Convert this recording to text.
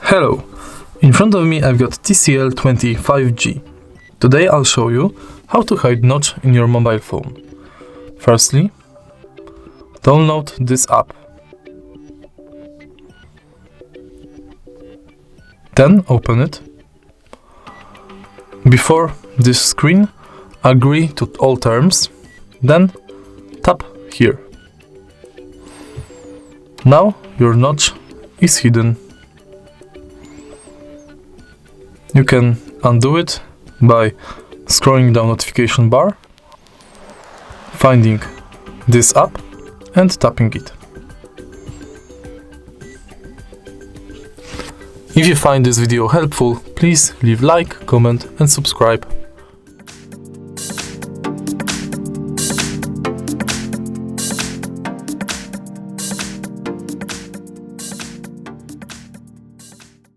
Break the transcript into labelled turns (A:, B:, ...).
A: Hello, in front of me I've got TCL 25G. Today I'll show you how to hide Notch in your mobile phone. Firstly, download this app. Then open it. Before this screen, agree to all terms, then tap here. Now your Notch is hidden. You can undo it by scrolling down notification bar, finding this app and tapping it. If you find this video helpful, please leave like, comment and subscribe.